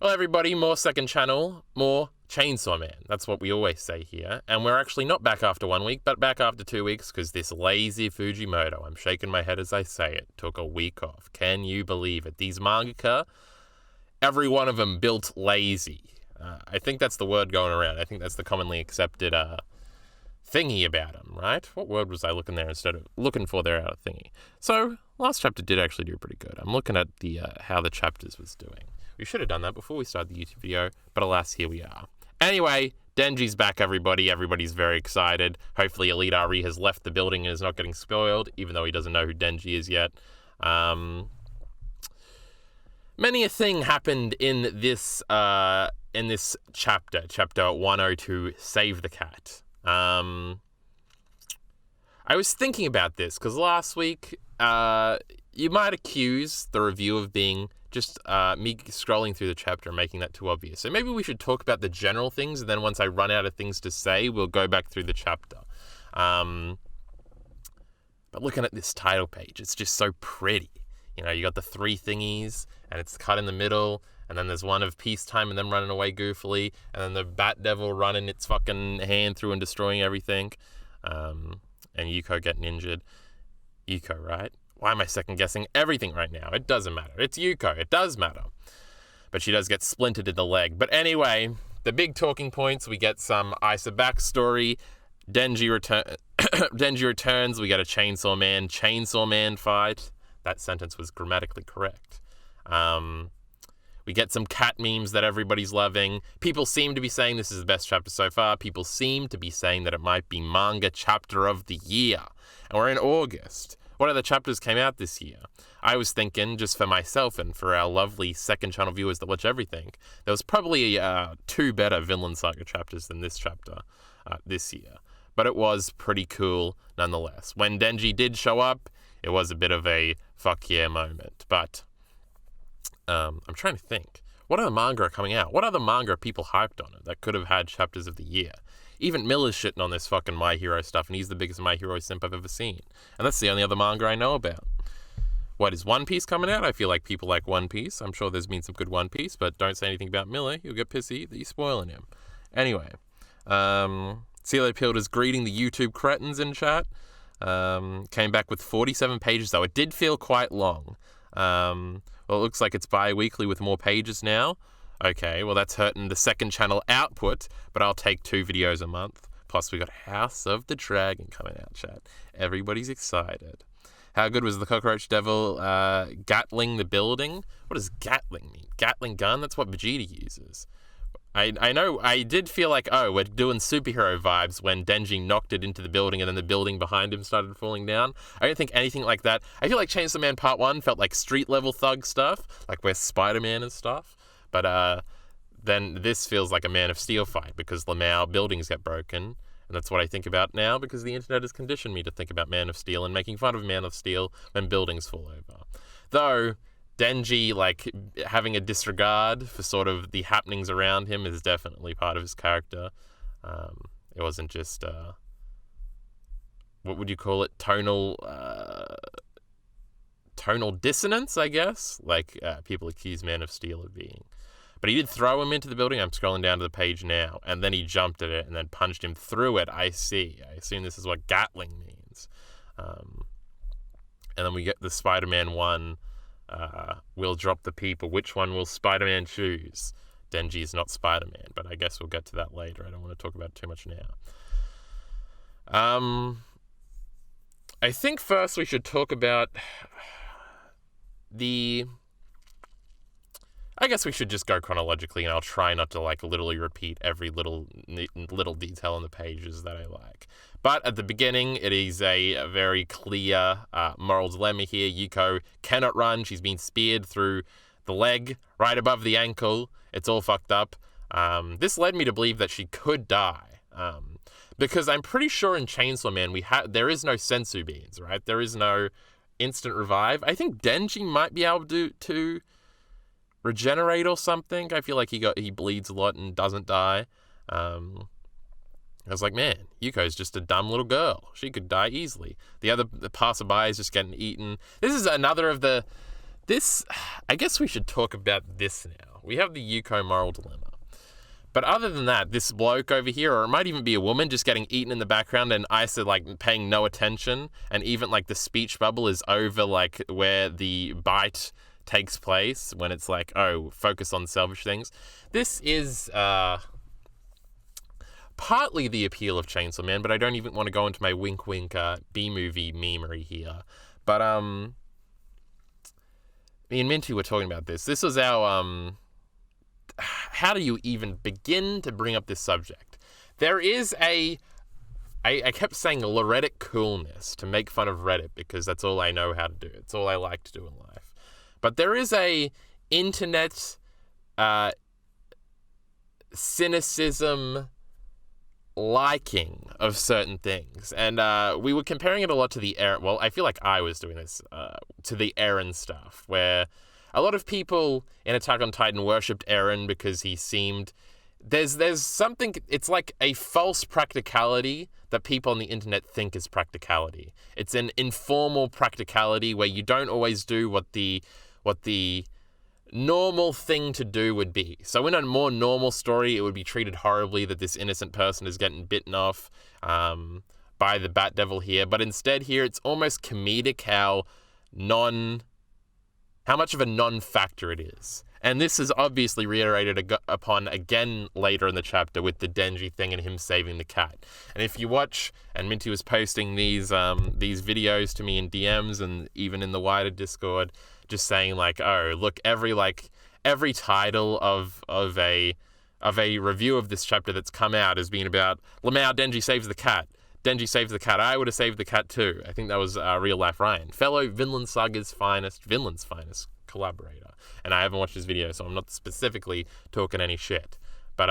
Well, everybody, more second channel, more Chainsaw Man. That's what we always say here. And we're actually not back after 1 week, but back after 2 weeks because this lazy Fujimoto, I'm shaking my head as I say it, took a week off. Can you believe it? These mangaka, every one of them built lazy. I think that's the word going around. I think that's the commonly accepted thingy about him, right? What word was I looking there instead of looking for there out of thingy? So, last chapter did actually do pretty good. I'm looking at the how the chapters was doing. We should have done that before we started the YouTube video, but alas, here we are. Anyway, Denji's back, everybody. Everybody's very excited. Hopefully Elite RE has left the building and is not getting spoiled, even though he doesn't know who Denji is yet. Many a thing happened in this chapter, chapter 102, Save the Cat. I was thinking about this because last week you might accuse the review of being just me scrolling through the chapter and making that too obvious. So maybe we should talk about the general things, and then once I run out of things to say, we'll go back through the chapter. But looking at this title page, it's just so pretty. You know, you got the three thingies, and it's cut in the middle, and then there's one of peacetime and them running away goofily, and then the Bat Devil running its fucking hand through and destroying everything, and Yuko getting injured. Yuko, right? Why am I second-guessing everything right now? It doesn't matter. It's Yuko. It does matter. But she does get splintered in the leg. But anyway, the big talking points, we get some Isa backstory. Denji returns. We get a Chainsaw Man fight. That sentence was grammatically correct. We get some cat memes that everybody's loving. People seem to be saying this is the best chapter so far. People seem to be saying that it might be manga chapter of the year. And we're in August. What other chapters came out this year? I was thinking, just for myself and for our lovely second channel viewers that watch everything, there was probably 2 better Vinland Saga chapters than this chapter this year. But it was pretty cool nonetheless. When Denji did show up, it was a bit of a fuck yeah moment. But I'm trying to think. What other manga are coming out? What other manga are people hyped on it that could have had chapters of the year? Even Miller's shitting on this fucking My Hero stuff, and he's the biggest My Hero simp I've ever seen. And that's the only other manga I know about. What, is One Piece coming out? I feel like people like One Piece. I'm sure there's been some good One Piece, but don't say anything about Miller. You'll get pissy that you're spoiling him. Anyway, CeeLo Pilder's greeting the YouTube cretins in chat. Came back with 47 pages, though. It did feel quite long. Well, it looks like it's bi-weekly with more pages now. Okay, well, that's hurting the second channel output, but I'll take 2 videos a month. Plus, we got House of the Dragon coming out, chat. Everybody's excited. How good was the Cockroach Devil Gatling the building? What does Gatling mean? Gatling gun? That's what Vegeta uses. I know, I did feel like, oh, we're doing superhero vibes when Denji knocked it into the building and then the building behind him started falling down. I don't think anything like that. I feel like Chainsaw Man Part 1 felt like street-level thug stuff, like where Spider-Man and stuff. But then this feels like a Man of Steel fight because Lamau buildings get broken. And that's what I think about now because the internet has conditioned me to think about Man of Steel and making fun of Man of Steel when buildings fall over. Though Denji, like, having a disregard for sort of the happenings around him is definitely part of his character. It wasn't just, what would you call it? Tonal dissonance, I guess? Like, people accuse Man of Steel of being. But he did throw him into the building. I'm scrolling down to the page now. And then he jumped at it and then punched him through it. I see. I assume this is what Gatling means. And then we get the Spider-Man 1. We'll drop the people. Which one will Spider-Man choose? Denji is not Spider-Man, but I guess we'll get to that later. I don't want to talk about it too much now. I think first we should talk about I guess we should just go chronologically, and I'll try not to like literally repeat every little detail on the pages that I like. But at the beginning, it is a very clear moral dilemma here. Yuko cannot run. She's been speared through the leg, right above the ankle. It's all fucked up. This led me to believe that she could die. Because I'm pretty sure in Chainsaw Man, there is no sensu beans, right? There is no instant revive. I think Denji might be able to regenerate or something. I feel like he bleeds a lot and doesn't die. I was like, man, Yuko's just a dumb little girl. She could die easily. The passerby is just getting eaten. This is another of I guess we should talk about this now. We have the Yuko moral dilemma. But other than that, this bloke over here, or it might even be a woman, just getting eaten in the background and Isa, like, paying no attention. And even, like, the speech bubble is over, like, where the bite takes place when it's like, oh, focus on selfish things. This is partly the appeal of Chainsaw Man, but I don't even want to go into my wink-wink B-movie memery here. But, me and Minty were talking about this. This was our, how do you even begin to bring up this subject? There is I kept saying a Loretic coolness to make fun of Reddit because that's all I know how to do. It's all I like to do in life. But there is a internet cynicism liking of certain things. And we were comparing it a lot to the Eren. Well, I feel like I was doing this to the Eren stuff, where a lot of people in Attack on Titan worshipped Eren because he seemed... There's something... It's like a false practicality that people on the internet think is practicality. It's an informal practicality where you don't always do what the normal thing to do would be. So in a more normal story, it would be treated horribly that this innocent person is getting bitten off by the Bat Devil here. But instead here, it's almost comedic how much of a non-factor it is. And this is obviously reiterated upon again later in the chapter with the Denji thing and him saving the cat. And if you watch, and Minty was posting these videos to me in DMs and even in the wider Discord, just saying like, oh, look, every title of a review of this chapter that's come out has been about Lamau, Denji saves the cat. Denji saves the cat. I would have saved the cat too. I think that was Real Life Ryan, fellow Vinland Saga's Vinland's finest collaborator. And I haven't watched his video, so I'm not specifically talking any shit. But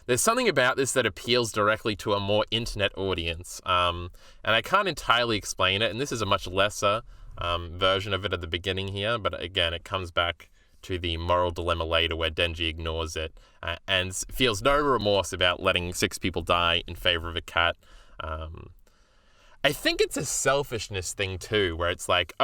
there's something about this that appeals directly to a more internet audience. And I can't entirely explain it, and this is a much lesser version of it at the beginning here. But again, it comes back to the moral dilemma later where Denji ignores it and feels no remorse about letting 6 people die in favor of a cat. I think it's a selfishness thing too, where it's like,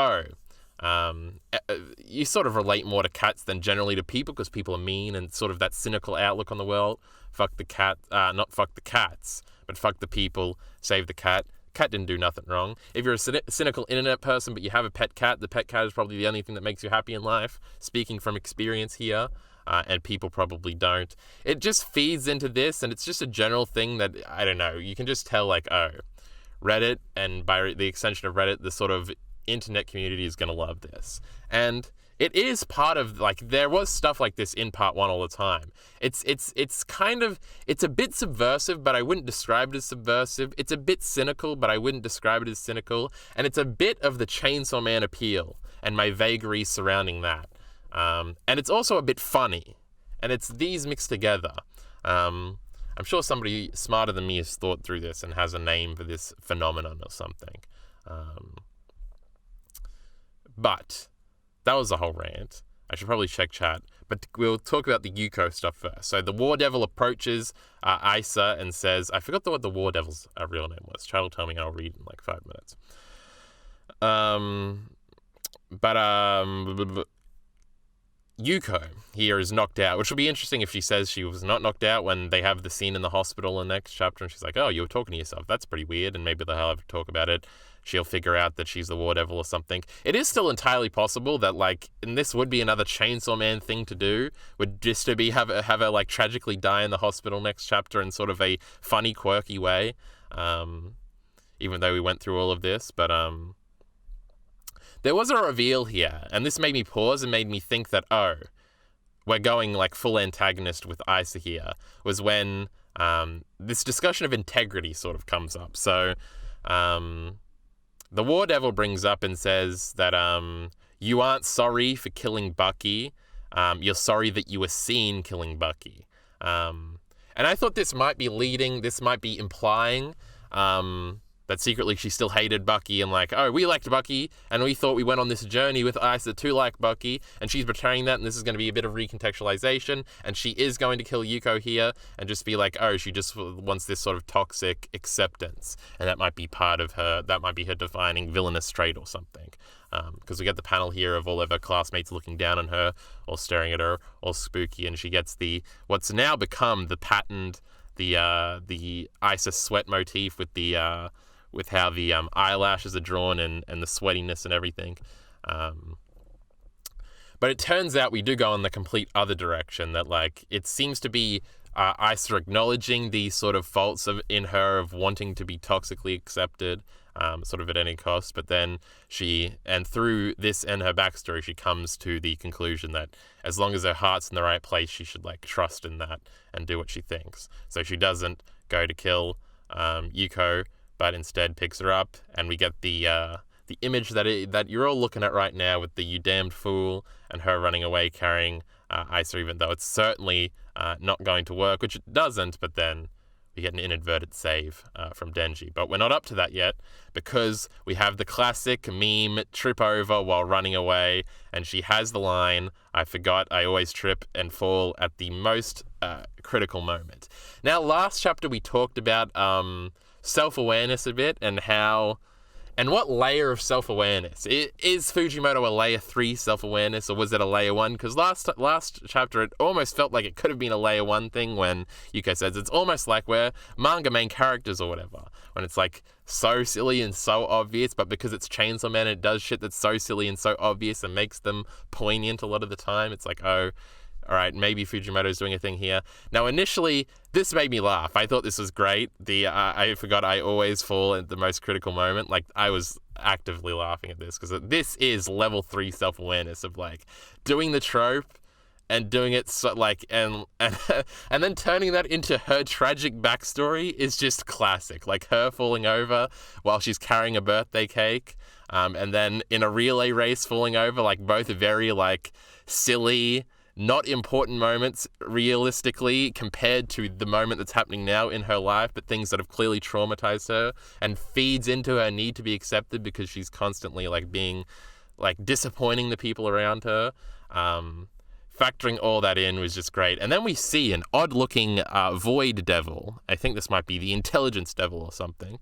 you sort of relate more to cats than generally to people because people are mean and sort of that cynical outlook on the world. Fuck the cat, not fuck the cats, but fuck the people, save the cat. Cat didn't do nothing wrong. If you're a cynical internet person but you have a pet cat, the pet cat is probably the only thing that makes you happy in life. Speaking from experience here, and people probably don't. It just feeds into this, and it's just a general thing that, I don't know, you can just tell like, oh, Reddit, and by the extension of Reddit, the sort of internet community is going to love this. And it is part of, like, there was stuff like this in part 1 all the time. It's a bit subversive, but I wouldn't describe it as subversive. It's a bit cynical, but I wouldn't describe it as cynical. And it's a bit of the Chainsaw Man appeal and my vagaries surrounding that. And it's also a bit funny. And it's these mixed together. I'm sure somebody smarter than me has thought through this and has a name for this phenomenon or something. But that was the whole rant. I should probably check chat. But we'll talk about the Yuko stuff first. So the War Devil approaches Isa and says, I forgot what the War Devil's real name was. Chat will tell me and I'll read in like 5 minutes. Yuko here is knocked out, which will be interesting if she says she was not knocked out when they have the scene in the hospital in the next chapter and she's like, oh, you were talking to yourself. That's pretty weird. And maybe they'll have to talk about it. She'll figure out that she's the War Devil or something. It is still entirely possible that, like, and this would be another Chainsaw Man thing to do, would just to be have her like tragically die in the hospital next chapter in sort of a funny, quirky way. Even though we went through all of this, but there was a reveal here, and this made me pause and made me think that, oh, we're going like full antagonist with Isa here, was when this discussion of integrity sort of comes up. So the War Devil brings up and says that you aren't sorry for killing Bucky, you're sorry that you were seen killing Bucky. And I thought this might be implying that secretly she still hated Bucky and like, oh, we liked Bucky and we thought we went on this journey with Isa to like Bucky, and she's betraying that, and this is going to be a bit of recontextualization, and she is going to kill Yuko here and just be like, oh, she just wants this sort of toxic acceptance, and that might be part of her, that might be her defining villainous trait or something. Because we get the panel here of all of her classmates looking down on her, all staring at her, all spooky, and she gets what's now become the patterned, the Isis sweat motif with with how the eyelashes are drawn and the sweatiness and everything. But it turns out we do go in the complete other direction, that like it seems to be Isa acknowledging these sort of faults in her of wanting to be toxically accepted, sort of at any cost. But then through this and her backstory, she comes to the conclusion that as long as her heart's in the right place, she should like trust in that and do what she thinks. So she doesn't go to kill Yuko, but instead picks her up, and we get the image that you're all looking at right now with the "you damned fool" and her running away carrying Isa, even though it's certainly not going to work, which it doesn't. But then we get an inadvertent save from Denji. But we're not up to that yet, because we have the classic meme trip over while running away, and she has the line, "I forgot I always trip and fall at the most critical moment." Now, last chapter we talked about self-awareness a bit, and what layer of self-awareness? Is Fujimoto a layer 3 self-awareness, or was it a layer 1? Because last chapter, it almost felt like it could have been a layer 1 thing when Yuko says it's almost like we're manga main characters or whatever. When it's like so silly and so obvious, but because it's Chainsaw Man, it does shit that's so silly and so obvious and makes them poignant a lot of the time. It's like, oh, all right, maybe Fujimoto's doing a thing here. Now, initially, this made me laugh. I thought this was great. I forgot I always fall at the most critical moment. Like, I was actively laughing at this, because this is level 3 self-awareness of, like, doing the trope and doing it so, like, and then turning that into her tragic backstory is just classic. Like, her falling over while she's carrying a birthday cake, and then in a relay race falling over, like, both very, like, silly, not important moments realistically compared to the moment that's happening now in her life, but things that have clearly traumatized her, and feeds into her need to be accepted because she's constantly like being like disappointing the people around her. Factoring all that in was just great. And then we see an odd looking void devil. I think this might be the intelligence devil or something.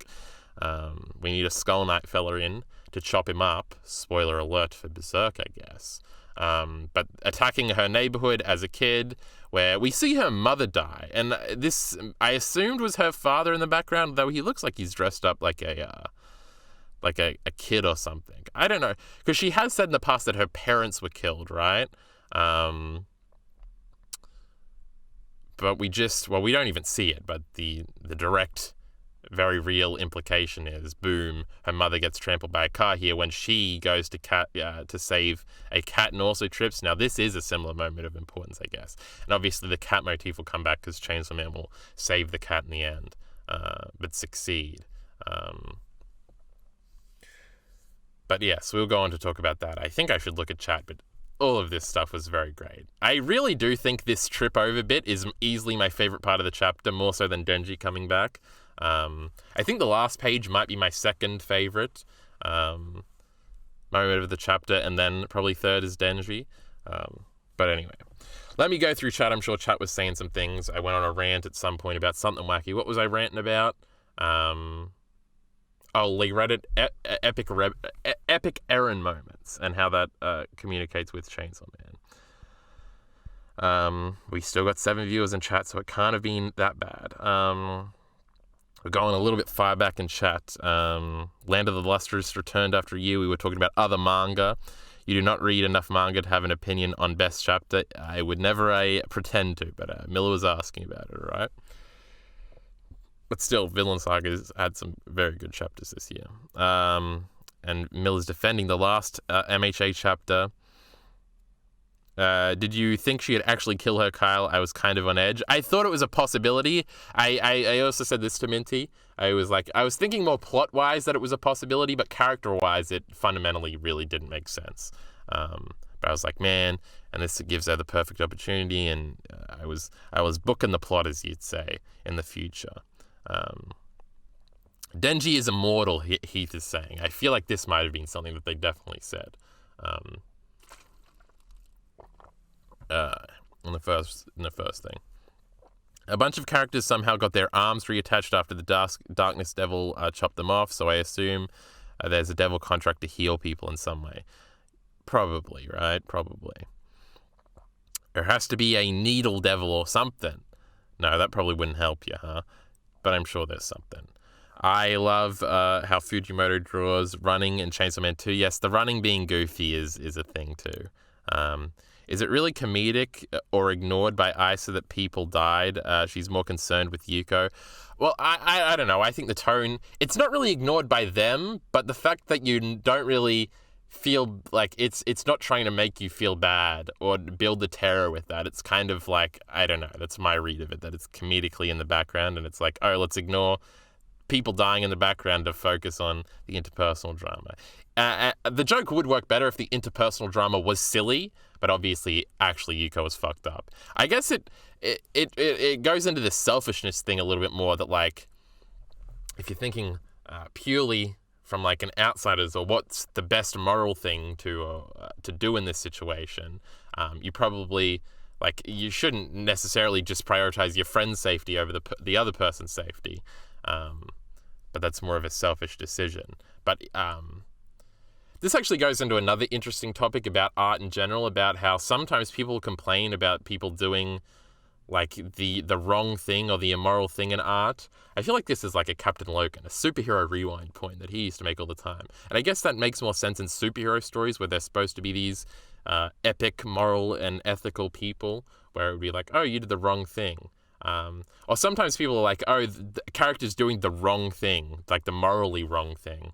We need a Skull Knight fella in to chop him up. Spoiler alert for Berserk, I guess. But attacking her neighborhood as a kid, where we see her mother die, and this I assumed was her father in the background, though he looks like he's dressed up like a kid or something. I don't know, because she has said in the past that her parents were killed, right? But we don't even see it, but the direct, very real implication is, boom, her mother gets trampled by a car here when she goes to save a cat and also trips. Now, this is a similar moment of importance, I guess. And obviously the cat motif will come back because Chainsaw Man will save the cat in the end, but succeed. But yes, we'll go on to talk about that. I think I should look at chat, but all of this stuff was very great. I really do think this trip over bit is easily my favorite part of the chapter, more so than Denji coming back. I think the last page might be my second favorite moment of the chapter, and then probably third is Denji. But anyway, let me go through chat. I'm sure chat was saying some things. I went on a rant at some point about something wacky. What was I ranting about? Lee Reddit, epic Eren moments, and how that communicates with Chainsaw Man. We still got 7 viewers in chat, so it can't have been that bad. We're going a little bit far back in chat. Land of the Lustrous returned after a year. We were talking about other manga. You do not read enough manga to have an opinion on best chapter. I would never pretend to, but Miller was asking about it, all right? But still, Villain Saga's had some very good chapters this year. And Miller's defending the last MHA chapter. Did you think she'd actually kill her, Kyle? I was kind of on edge. I thought it was a possibility. I also said this to Minty. I was thinking more plot-wise that it was a possibility, but character-wise, it fundamentally really didn't make sense. But I was like, man, and this gives her the perfect opportunity, and I was booking the plot, as you'd say, in the future. Denji is immortal, Heath is saying. I feel like this might have been something that they definitely said. In the first thing. A bunch of characters somehow got their arms reattached after the Darkness Devil chopped them off, so I assume there's a devil contract to heal people in some way. Probably, right? Probably. There has to be a needle devil or something. No, that probably wouldn't help you, huh? But I'm sure there's something. I love how Fujimoto draws running in Chainsaw Man 2. Yes, the running being goofy is a thing too. Is it really comedic or ignored by Isa that people died? She's more concerned with Yuko. Well, I don't know. I think the tone, it's not really ignored by them, but the fact that you don't really feel like it's not trying to make you feel bad or build the terror with that. It's kind of like, I don't know, that's my read of it, that it's comedically in the background and it's like, oh, let's ignore people dying in the background to focus on the interpersonal drama. The joke would work better if the interpersonal drama was silly, but obviously actually Yuko was fucked up. I guess it goes into this selfishness thing a little bit more, that like if you're thinking purely from like an outsider's, or what's the best moral thing to do in this situation, you probably, like, you shouldn't necessarily just prioritize your friend's safety over the other person's safety, but that's more of a selfish decision. But this actually goes into another interesting topic about art in general, about how sometimes people complain about people doing like the wrong thing or the immoral thing in art. I feel like this is like a Captain Logan, a superhero rewind point that he used to make all the time. And I guess that makes more sense in superhero stories where they're supposed to be these epic moral and ethical people, where it would be like, oh, you did the wrong thing. Or sometimes people are like, oh, the character's doing the wrong thing, like the morally wrong thing.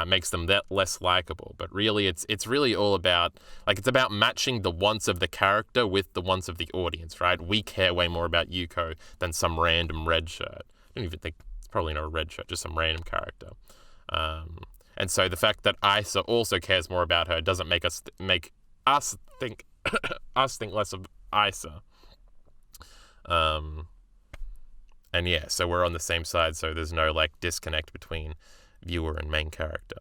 Makes them that less likable. But really, it's really all about, like, it's about matching the wants of the character with the wants of the audience, right? We care way more about Yuko than some random red shirt. I don't even think, it's probably not a red shirt, just some random character. And so the fact that Isa also cares more about her doesn't make us think us think less of Isa. And yeah, so we're on the same side, so there's no like disconnect between viewer and main character,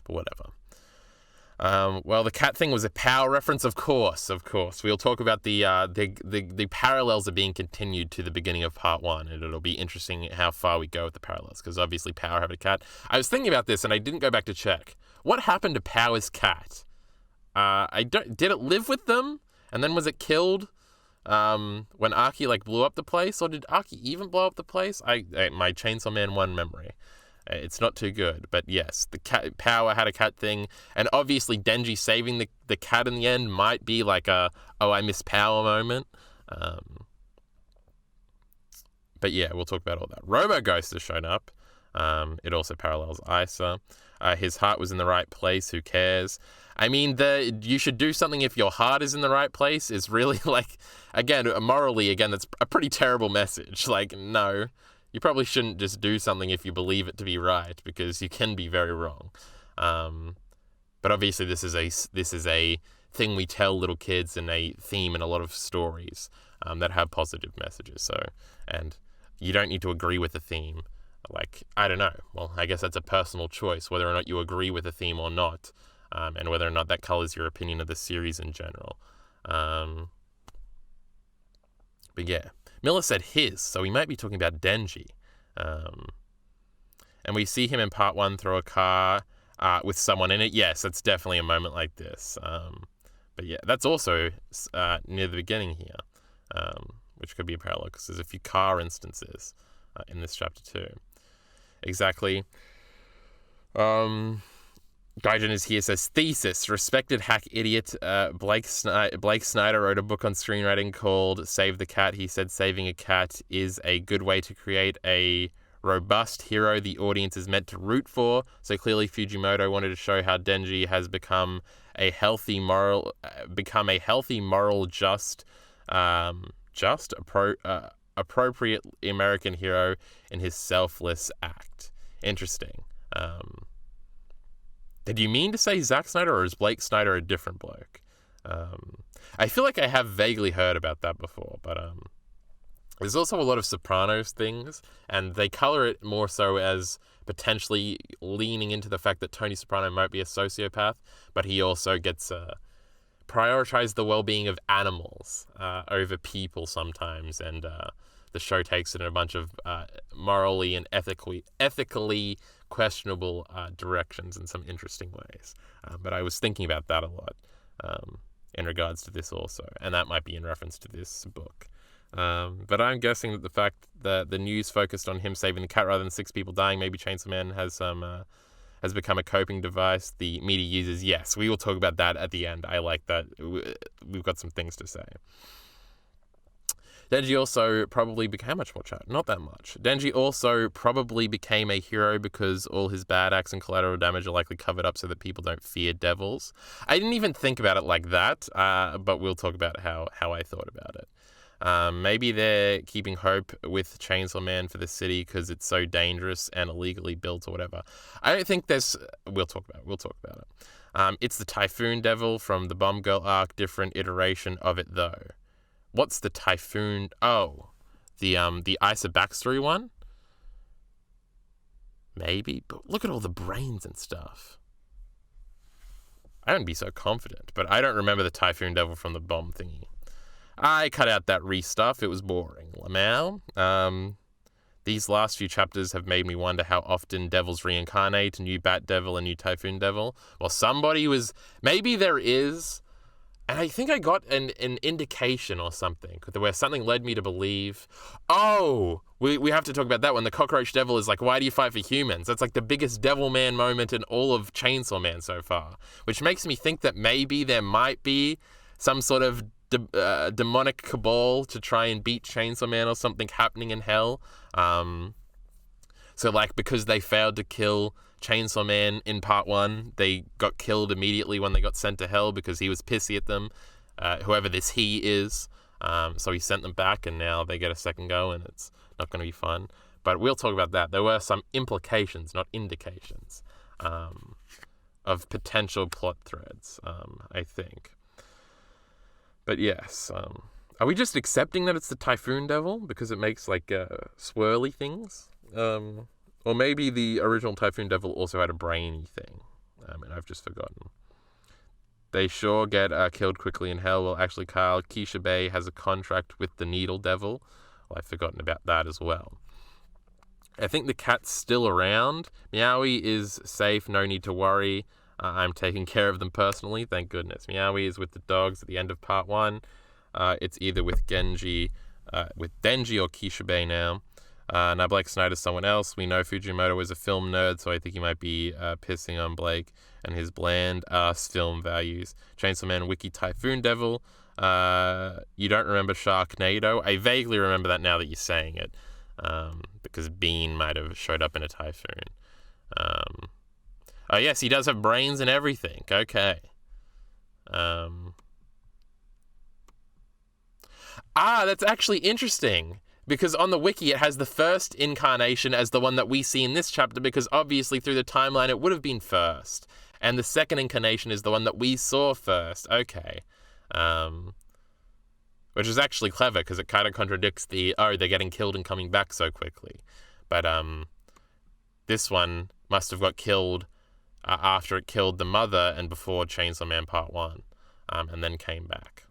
but whatever. Well, the cat thing was a power reference, of course. We'll talk about the parallels are being continued to the beginning of part 1, and it'll be interesting how far we go with the parallels, because obviously Power had a cat. I was thinking about this, and I didn't go back to check. What happened to Power's cat? Did it live with them, and then was it killed when Aki like blew up the place, or did Aki even blow up the place? My Chainsaw Man 1 memory. It's not too good, but yes, the cat Power had a cat thing, and obviously Denji saving the cat in the end might be like a, oh, I miss Power moment. But yeah, we'll talk about all that. Robo Ghost has shown up. It also parallels Isa. His heart was in the right place. Who cares? I mean, you should do something if your heart is in the right place is really like, again, morally, that's a pretty terrible message. Like, no. You probably shouldn't just do something if you believe it to be right, because you can be very wrong. But obviously this is a thing we tell little kids, and a theme in a lot of stories that have positive messages. So, and you don't need to agree with the theme. Like, I don't know. Well, I guess that's a personal choice, whether or not you agree with the theme or not, and whether or not that colors your opinion of the series in general. But yeah. Miller said his, so we might be talking about Denji. And we see him in part 1 throw a car with someone in it. Yes, that's definitely a moment like this. But yeah, that's also near the beginning here, which could be a parallel, because there's a few car instances in this chapter too. Exactly. Gaijin is here, says, thesis, respected hack idiot Blake Snyder wrote a book on screenwriting called Save the Cat. He said saving a cat is a good way to create a robust hero the audience is meant to root for. So clearly Fujimoto wanted to show how Denji has become a healthy moral, just, appropriate American hero in his selfless act. Interesting. Did you mean to say Zack Snyder, or is Blake Snyder a different bloke? I feel like I have vaguely heard about that before, but there's also a lot of Sopranos things, and they color it more so as potentially leaning into the fact that Tony Soprano might be a sociopath, but he also gets prioritize the well-being of animals over people sometimes, and the show takes it in a bunch of morally and ethically questionable directions in some interesting ways. But I was thinking about that a lot in regards to this also, and that might be in reference to this book. But I'm guessing that the fact that the news focused on him saving the cat rather than 6 people dying, maybe Chainsaw Man has become a coping device the media uses. Yes, we will talk about that at the end. I like that. We've got some things to say. Denji also probably became... How much more chat? Not that much. Denji also probably became a hero because all his bad acts and collateral damage are likely covered up so that people don't fear devils. I didn't even think about it like that, but we'll talk about how I thought about it. Maybe they're keeping hope with Chainsaw Man for the city because it's so dangerous and illegally built or whatever. I don't think there's... We'll talk about it. It's the Typhoon Devil from the Bomb Girl arc, different iteration of it though. What's the Typhoon? Oh, the Isa backstory one? Maybe, but look at all the brains and stuff. I wouldn't be so confident, but I don't remember the Typhoon Devil from the bomb thingy. I cut out that stuff. It was boring. Lamau. These last few chapters have made me wonder how often devils reincarnate, a new Bat Devil, a new Typhoon Devil. Well, somebody was... Maybe there is... And I think I got an indication or something where something led me to believe, oh, we have to talk about that one. The Cockroach Devil is like, why do you fight for humans? That's like the biggest Devil Man moment in all of Chainsaw Man so far, which makes me think that maybe there might be some sort of demonic cabal to try and beat Chainsaw Man or something happening in hell. So like because they failed to kill Chainsaw Man in part 1, they got killed immediately when they got sent to hell because he was pissy at them, whoever this he is. So he sent them back and now they get a second go and it's not going to be fun. But we'll talk about that. There were some implications, not indications, of potential plot threads, I think. But yes, are we just accepting that it's the Typhoon Devil because it makes like swirly things? Or maybe the original Typhoon Devil also had a brainy thing, and I've just forgotten. They sure get killed quickly in hell. Well, actually, Kyle, Keisha Bay has a contract with the Needle Devil. Well, I've forgotten about that as well. I think the cat's still around. Meowie is safe, no need to worry. I'm taking care of them personally, thank goodness. Meowie is with the dogs at the end of part 1. It's either with Denji or Keisha Bay now. Now Blake Snyder's someone else. We know Fujimoto is a film nerd, so I think he might be pissing on Blake and his bland-ass film values. Chainsaw Man Wiki Typhoon Devil. You don't remember Sharknado? I vaguely remember that now that you're saying it, because Bean might have showed up in a typhoon. Oh yes, he does have brains and everything. Okay. That's actually interesting. Because on the wiki, it has the first incarnation as the one that we see in this chapter, because obviously through the timeline, it would have been first. And the second incarnation is the one that we saw first. Okay. Which is actually clever, because it kind of contradicts the, they're getting killed and coming back so quickly. But this one must have got killed after it killed the mother and before Chainsaw Man Part 1, and then came back.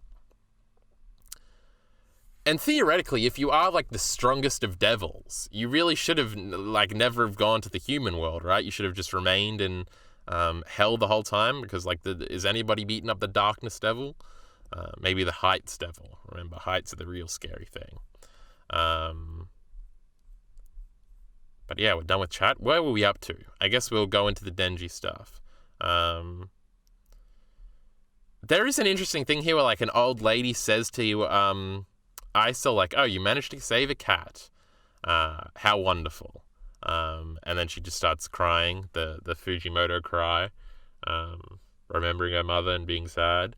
And theoretically, if you are like the strongest of devils, you really should have like never have gone to the human world, right? You should have just remained in hell the whole time, because like, is anybody beating up the darkness devil? Maybe the Heights devil. Remember, Heights are the real scary thing. But yeah, we're done with chat. Where were we up to? I guess we'll go into the Denji stuff. There is an interesting thing here where like an old lady says to you, Isa, like, oh, you managed to save a cat. How wonderful. And then she just starts crying, the Fujimoto cry, remembering her mother and being sad.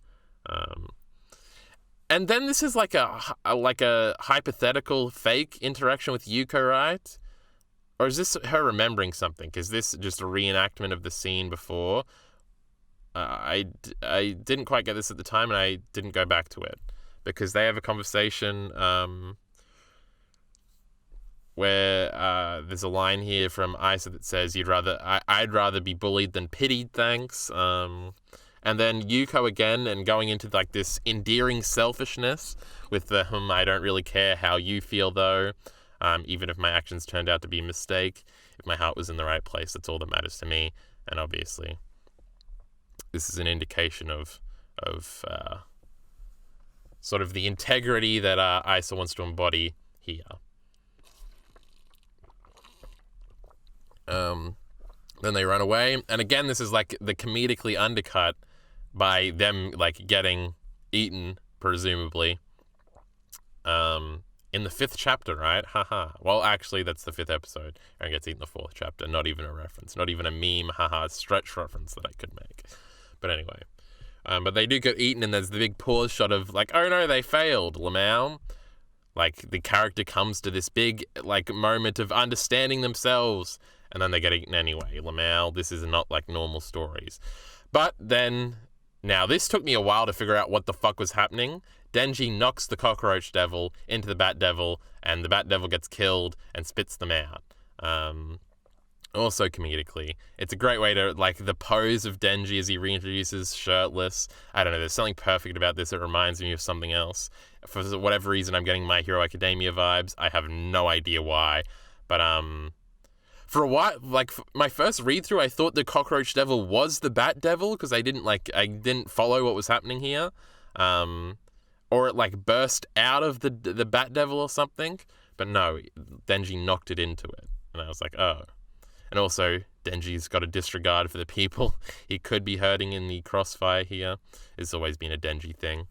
And then this is like a hypothetical fake interaction with Yuko, right? Or is this her remembering something? Is this just a reenactment of the scene before? I didn't quite get this at the time, and I didn't go back to it. Because they have a conversation where there's a line here from Isa that says, I'd rather be bullied than pitied, thanks. And And then Yuko again, and going into like this endearing selfishness with the I don't really care how you feel though, even if my actions turned out to be a mistake. If my heart was in the right place, that's all that matters to me. And obviously, this is an indication of sort of the integrity that Isa wants to embody here. Then they run away, and again, this is like the comedically undercut by them like getting eaten, presumably. In the 5th chapter, right? Haha. Well, actually, that's the 5th episode. Eren gets eaten in the 4th chapter. Not even a reference. Not even a meme, haha, stretch reference that I could make. But anyway. But they do get eaten, and there's the big pause shot of like, oh no, they failed, Lamau. Like, the character comes to this big, like, moment of understanding themselves, and then they get eaten anyway. Lamau, this is not like normal stories. But then, now this took me a while to figure out what the fuck was happening. Denji knocks the cockroach devil into the bat devil, and the bat devil gets killed and spits them out. Also comedically, it's a great way to, like, the pose of Denji as he reintroduces shirtless. I don't know, there's something perfect about this. It reminds me of something else. For whatever reason, I'm getting My Hero Academia vibes. I have no idea why. But, for a while, like, my first read-through, I thought the cockroach devil was the bat devil, because I didn't follow what was happening here. Or it, like, burst out of the bat devil or something. But no, Denji knocked it into it. And I was like, oh. And also, Denji's got a disregard for the people he could be hurting in the crossfire here. It's always been a Denji thing.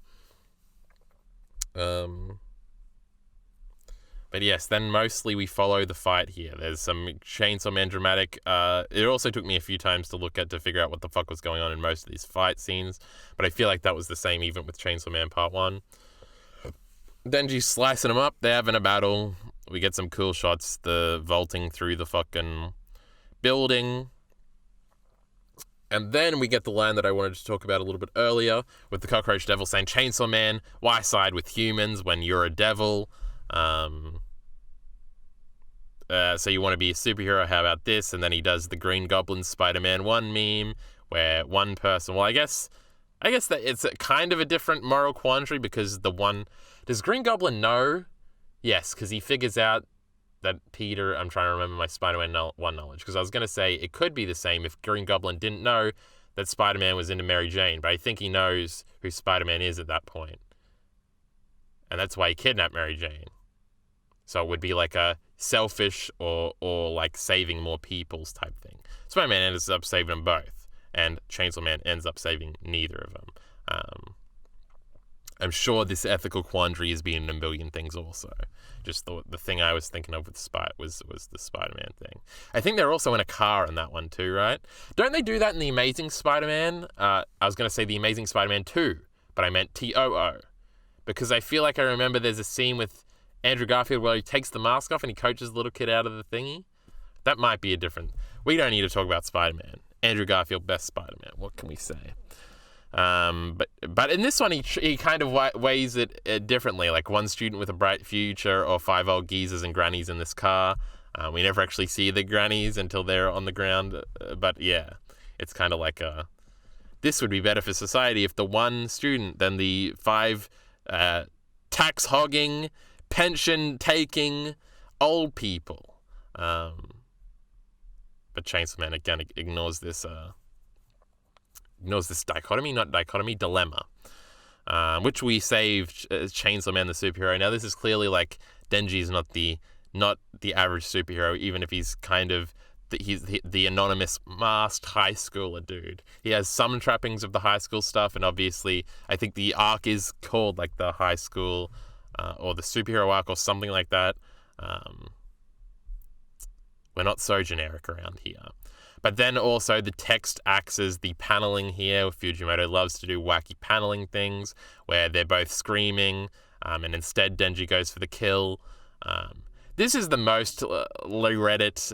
But yes, then mostly we follow the fight here. There's some Chainsaw Man dramatic. It also took me a few times to look at to figure out what the fuck was going on in most of these fight scenes. But I feel like that was the same even with Chainsaw Man Part 1. Denji's slicing them up. They're having a battle. We get some cool shots. The vaulting through the fucking building. And then we get the line that I wanted to talk about a little bit earlier with the cockroach devil saying, Chainsaw Man, why side with humans when you're a devil? So you want to be a superhero, how about this? And then he does the Green Goblin Spider-Man 1 meme where one person, well, I guess that it's kind of a different moral quandary because does Green Goblin know? Yes, because he figures out that Peter, I'm trying to remember my Spider-Man 1 knowledge, because I was going to say it could be the same if Green Goblin didn't know that Spider-Man was into Mary Jane, but I think he knows who Spider-Man is at that point. And that's why he kidnapped Mary Jane. So it would be like a selfish or like saving more people's type thing. Spider-Man ends up saving them both, and Chainsaw Man ends up saving neither of them. I'm sure this ethical quandary has been in a million things also. Just the thing I was thinking of with was the Spider-Man thing. I think they're also in a car in that one too, right? Don't they do that in The Amazing Spider-Man? I was going to say The Amazing Spider-Man 2, but I meant TOO. Because I feel like I remember there's a scene with Andrew Garfield where he takes the mask off and he coaches the little kid out of the thingy. That might be a different... We don't need to talk about Spider-Man. Andrew Garfield, best Spider-Man. What can we say? But in this one, he kind of weighs it differently. Like one student with a bright future or 5 old geezers and grannies in this car. We never actually see the grannies until they're on the ground. But yeah, it's kind of like this would be better for society if the one student than the 5 tax-hogging, pension-taking old people. But Chainsaw Man, again, ignores this dilemma, which we saved Chainsaw Man the superhero. Now, this is clearly like Denji's not the average superhero, even if he's kind of he's the anonymous masked high schooler dude. He has some trappings of the high school stuff, and obviously I think the arc is called like the high school or the superhero arc or something like that. We're not so generic around here. But then also the text acts as the paneling here. Fujimoto loves to do wacky paneling things where they're both screaming, and instead Denji goes for the kill. This is the most Reddit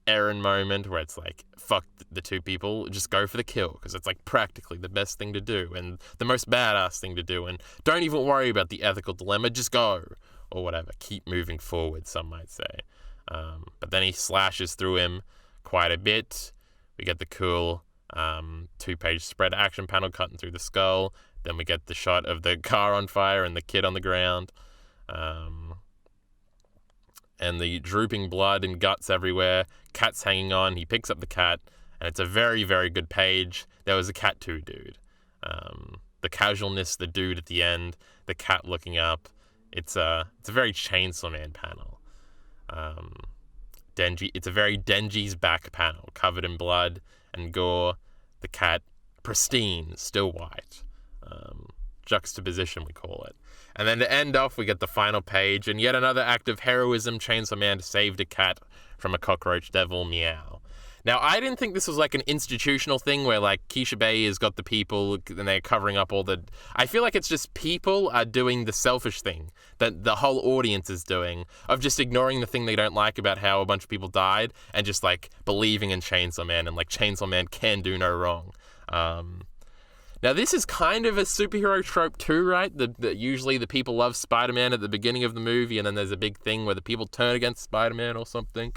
Eren moment where it's like, fuck the two people, just go for the kill, because it's like practically the best thing to do and the most badass thing to do, and don't even worry about the ethical dilemma, just go, or whatever, keep moving forward, some might say. But then he slashes through him quite a bit. We get the cool 2-page spread action panel cutting through the skull. Then we get the shot of the car on fire and the kid on the ground. And the drooping blood and guts everywhere. Cat's hanging on. He picks up the cat, and it's a very, very good page. There was a cat too, dude. The casualness, the dude at the end, the cat looking up. It's a very Chainsaw Man panel. Denji. It's a very Denji's back panel, covered in blood and gore. The cat, pristine, still white. Juxtaposition, we call it. And then to end off, we get the final page, and yet another act of heroism. Chainsaw Man saved a cat from a cockroach devil. Meow. Now, I didn't think this was like an institutional thing where like Keisha Bay has got the people and they're covering up all the... I feel like it's just people are doing the selfish thing that the whole audience is doing, of just ignoring the thing they don't like about how a bunch of people died and just like believing in Chainsaw Man, and like Chainsaw Man can do no wrong. Now, this is kind of a superhero trope too, right? Usually the people love Spider-Man at the beginning of the movie, and then there's a big thing where the people turn against Spider-Man or something.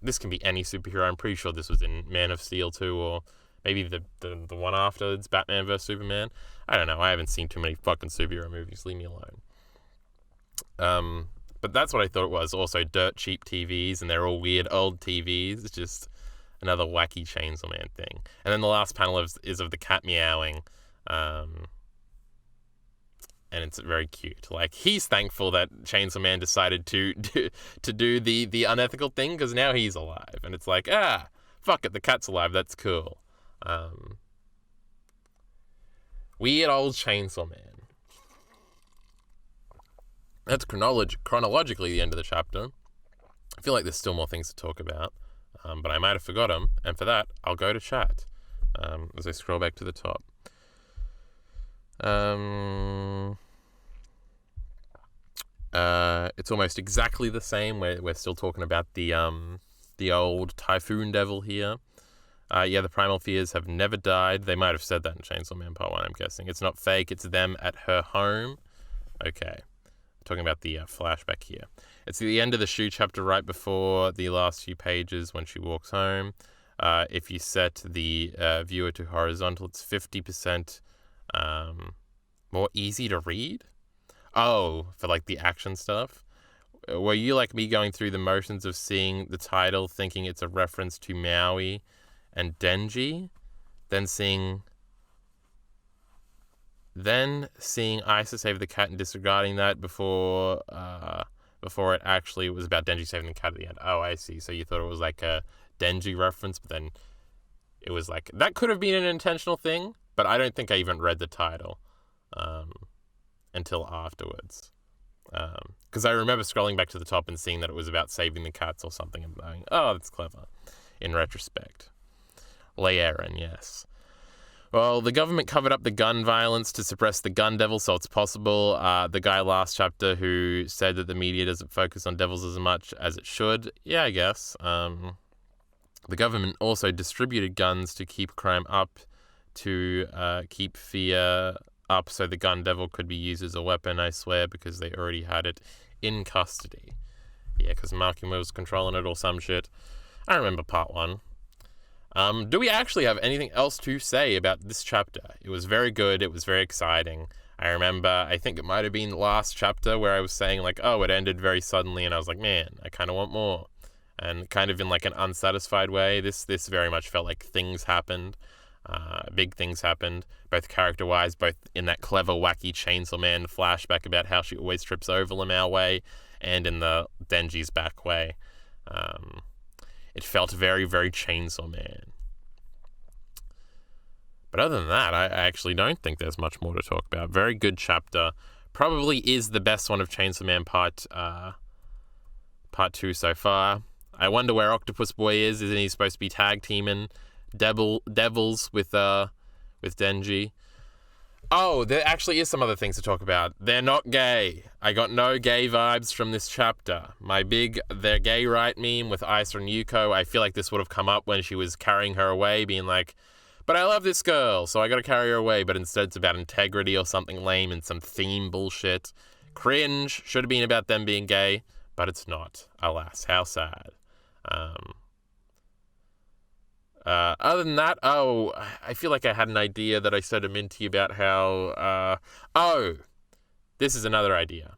This can be any superhero. I'm pretty sure this was in Man of Steel too, or maybe the one after. It's Batman vs. Superman. I don't know. I haven't seen too many fucking superhero movies. Leave me alone. But that's what I thought it was. Also, dirt cheap TVs, and they're all weird old TVs. It's just another wacky Chainsaw Man thing. And then the last panel is of the cat meowing. And it's very cute. Like, he's thankful that Chainsaw Man decided to do the unethical thing, because now he's alive. And it's like, fuck it, the cat's alive, that's cool. Weird old Chainsaw Man. That's chronologically the end of the chapter. I feel like there's still more things to talk about, but I might have forgot them. And for that, I'll go to chat as I scroll back to the top. It's almost exactly the same. We're still talking about the old Typhoon Devil here. The Primal Fears have never died. They might have said that in Chainsaw Man Part 1, I'm guessing. It's not fake, it's them at her home. Okay. Talking about the flashback here. It's the end of the shoe chapter right before the last few pages when she walks home. If you set the viewer to horizontal, it's 50% more easy to read. Oh, for like the action stuff. Were you like me going through the motions of seeing the title, thinking it's a reference to Maui and Denji, then seeing Isa save the cat and disregarding that before it actually was about Denji saving the cat at the end? Oh, I see. So you thought it was like a Denji reference, but then it was like, that could have been an intentional thing, but I don't think I even read the title until afterwards. Because I remember scrolling back to the top and seeing that it was about saving the cats or something and going, oh, that's clever, in retrospect. Laerin, yes. Well, the government covered up the gun violence to suppress the gun devil, so it's possible. The guy last chapter who said that the media doesn't focus on devils as much as it should. Yeah, I guess. The government also distributed guns to keep crime up, to keep fear up, so the gun devil could be used as a weapon, I swear, because they already had it in custody. Yeah, because Makima was controlling it or some shit. I remember part 1. Do we actually have anything else to say about this chapter? It was very good. It was very exciting. I remember, I think it might have been the last chapter where I was saying like, oh, it ended very suddenly, and I was like, man, I kind of want more. And kind of in like an unsatisfied way. This very much felt like things happened. Big things happened, both character-wise, both in that clever, wacky Chainsaw Man flashback about how she always trips over Lamau way, and in the Denji's back way. It felt very, very Chainsaw Man. But other than that, I actually don't think there's much more to talk about. Very good chapter. Probably is the best one of Chainsaw Man Part 2 so far. I wonder where Octopus Boy is. Isn't he supposed to be tag teaming devils with Denji? Oh, there actually is some other things to talk about. They're not gay. I got no gay vibes from this chapter. My big they're gay right meme with Isa and Yuko, I feel like this would have come up when she was carrying her away, being like, but I love this girl, so I gotta carry her away, but instead it's about integrity or something lame and some theme bullshit. Cringe. Should have been about them being gay, but it's not. Alas, how sad. Other than that, I feel like I had an idea that I said a minty about how, this is another idea.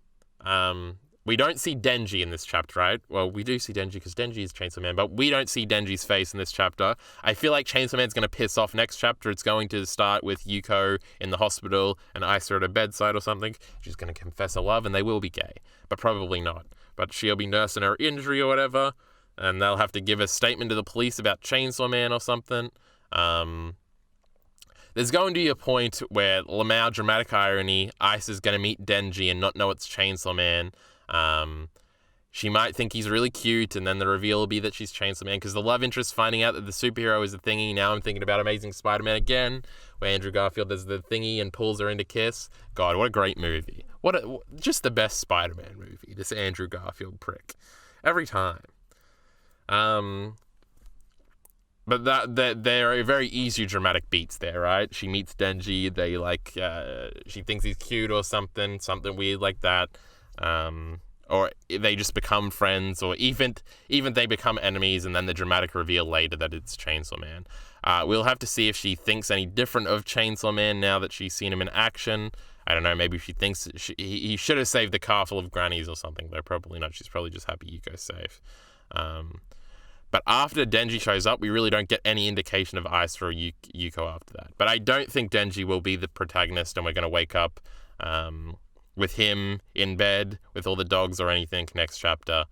We don't see Denji in this chapter, right? Well, we do see Denji because Denji is Chainsaw Man, but we don't see Denji's face in this chapter. I feel like Chainsaw Man's going to piss off next chapter. It's going to start with Yuko in the hospital and Isa at her bedside or something. She's going to confess her love and they will be gay, but probably not. But she'll be nursing her injury or whatever, and they'll have to give a statement to the police about Chainsaw Man or something. There's going to be a point where, Lamau dramatic irony, Isa's going to meet Denji and not know it's Chainsaw Man. She might think he's really cute, and then the reveal will be that she's Chainsaw Man, because the love interest finding out that the superhero is a thingy. Now I'm thinking about Amazing Spider-Man again, where Andrew Garfield does the thingy and pulls her in to kiss. God, what a great movie. Just the best Spider-Man movie, this Andrew Garfield prick. Every time. But there are very easy dramatic beats there, right? She meets Denji, she thinks he's cute or something weird like that. Or they just become friends, or even they become enemies, and then the dramatic reveal later that it's Chainsaw Man. We'll have to see if she thinks any different of Chainsaw Man now that she's seen him in action. I don't know, maybe she thinks he should have saved the car full of grannies or something, though probably not. She's probably just happy Yuko's safe. But after Denji shows up, we really don't get any indication of Isa or Yuko after that. But I don't think Denji will be the protagonist and we're going to wake up with him in bed with all the dogs or anything next chapter.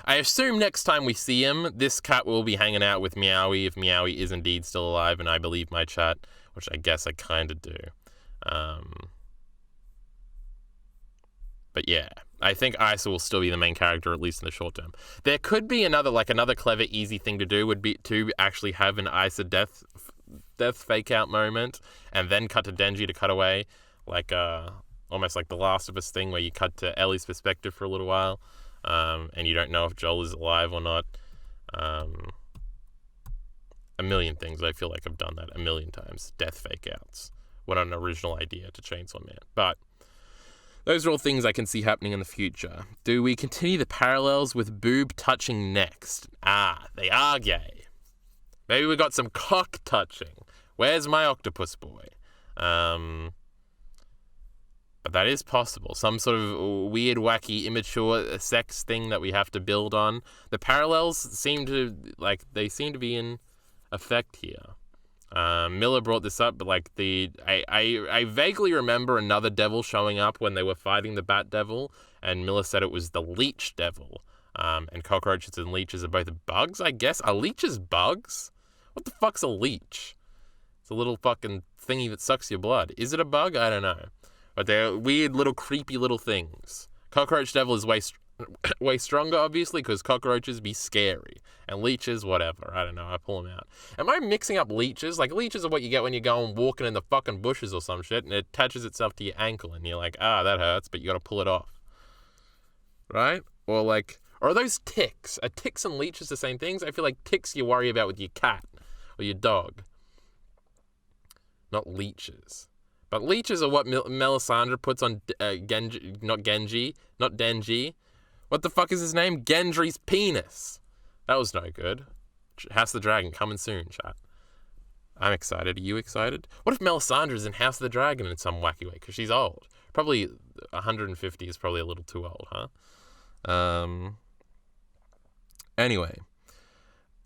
I assume next time we see him, this cat will be hanging out with Meowie if Meowie is indeed still alive and I believe my chat, which I guess I kind of do. But yeah, I think Isa will still be the main character, at least in the short term. There could be another clever, easy thing to do would be to actually have an Isa death fake out moment and then cut to Denji to cut away, almost like the Last of Us thing where you cut to Ellie's perspective for a little while, and you don't know if Joel is alive or not. A million things. I feel like I've done that a million times. Death fake outs. What an original idea to Chainsaw Man. But those are all things I can see happening in the future. Do we continue the parallels with boob touching next? They are gay. Maybe we got some cock touching. Where's my octopus boy? But that is possible. Some sort of weird, wacky, immature sex thing that we have to build on. The parallels seem to be in effect here. Miller brought this up, but I vaguely remember another devil showing up when they were fighting the Bat Devil, and Miller said it was the Leech Devil. And cockroaches and leeches are both bugs, I guess. Are leeches bugs? What the fuck's a leech? It's a little fucking thingy that sucks your blood. Is it a bug? I don't know. But they're weird little creepy little things. Cockroach Devil is way stronger, obviously, because cockroaches be scary. And leeches, whatever. I don't know. I pull them out. Am I mixing up leeches? Leeches are what you get when you're going walking in the fucking bushes or some shit, and it attaches itself to your ankle, and you're like, that hurts, but you gotta pull it off. Right? Or are those ticks? Are ticks and leeches the same things? I feel like ticks you worry about with your cat or your dog. Not leeches. But leeches are what Melisandre puts on Genji, not Denji. What the fuck is his name? Gendry's penis. That was no good. House of the Dragon, coming soon, chat. I'm excited. Are you excited? What if Melisandre's in House of the Dragon in some wacky way? Because she's old. Probably 150 is probably a little too old, huh? Anyway.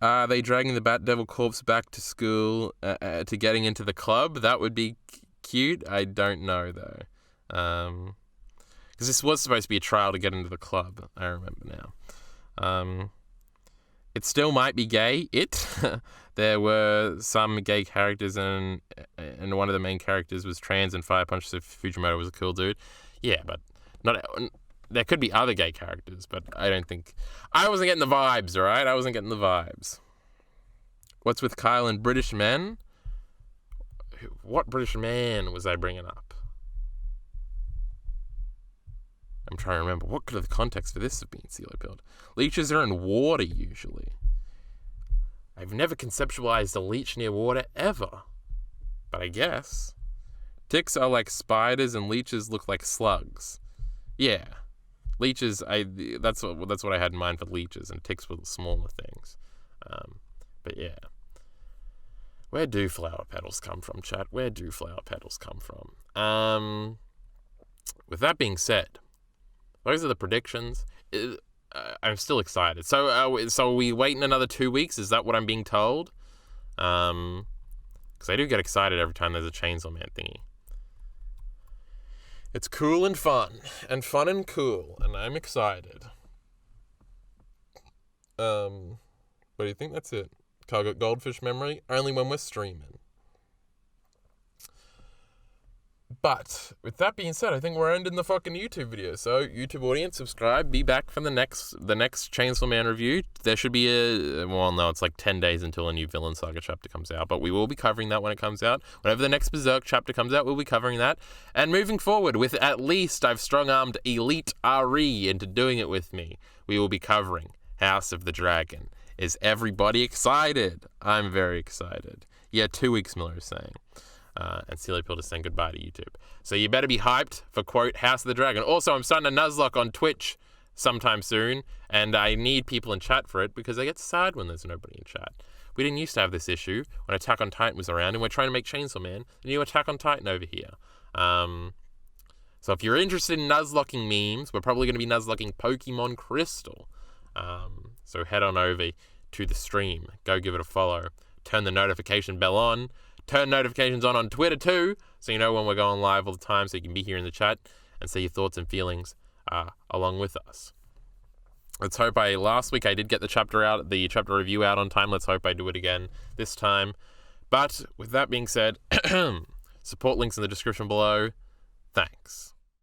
Are they dragging the Bat Devil corpse back to school to getting into the club? That would be cute. I don't know, though. Because this was supposed to be a trial to get into the club. I remember now. It still might be gay. There were some gay characters, and one of the main characters was trans, and Fire Punch, so Fujimoto was a cool dude. Yeah, but not. There could be other gay characters, but I don't think. I wasn't getting the vibes, all right? I wasn't getting the vibes. What's with Kyle and British men? What British man was I bringing up? I'm trying to remember. What could the context for this have been, CeeLo Build? Leeches are in water, usually. I've never conceptualized a leech near water, ever. But I guess. Ticks are like spiders, and leeches look like slugs. Yeah. Leeches, that's what I had in mind for leeches, and ticks were the smaller things. But yeah. Where do flower petals come from, chat? Where do flower petals come from? With that being said, those are the predictions. I'm still excited. So are we waiting another 2 weeks? Is that what I'm being told? Because I do get excited every time there's a Chainsaw Man thingy. It's cool and fun and cool, and I'm excited. What do you think? That's it. Cargo Goldfish memory, only when we're streaming. But with that being said, I think we're ending the fucking YouTube video. So YouTube audience, subscribe. Be back for the next Chainsaw Man review. There should be it's like 10 days until a new Villain Saga chapter comes out, but we will be covering that when it comes out. Whenever the next Berserk chapter comes out, we'll be covering that. And moving forward, with at least I've strong-armed Elite RE into doing it with me, we will be covering House of the Dragon. Is everybody excited? I'm very excited. Yeah, 2 weeks, Miller is saying. And Silly Pill to saying goodbye to YouTube. So you better be hyped for, quote, House of the Dragon. Also, I'm starting a Nuzlocke on Twitch sometime soon, and I need people in chat for it because I get sad when there's nobody in chat. We didn't used to have this issue when Attack on Titan was around, and we're trying to make Chainsaw Man the new Attack on Titan over here. So if you're interested in Nuzlocking memes, we're probably going to be Nuzlocking Pokemon Crystal. So head on over to the stream. Go give it a follow. Turn the notification bell on. Turn notifications on Twitter too, so you know when we're going live all the time, so you can be here in the chat and say your thoughts and feelings along with us. Let's hope last week I did get the chapter review out on time. Let's hope I do it again this time. But with that being said, support links in the description below. Thanks.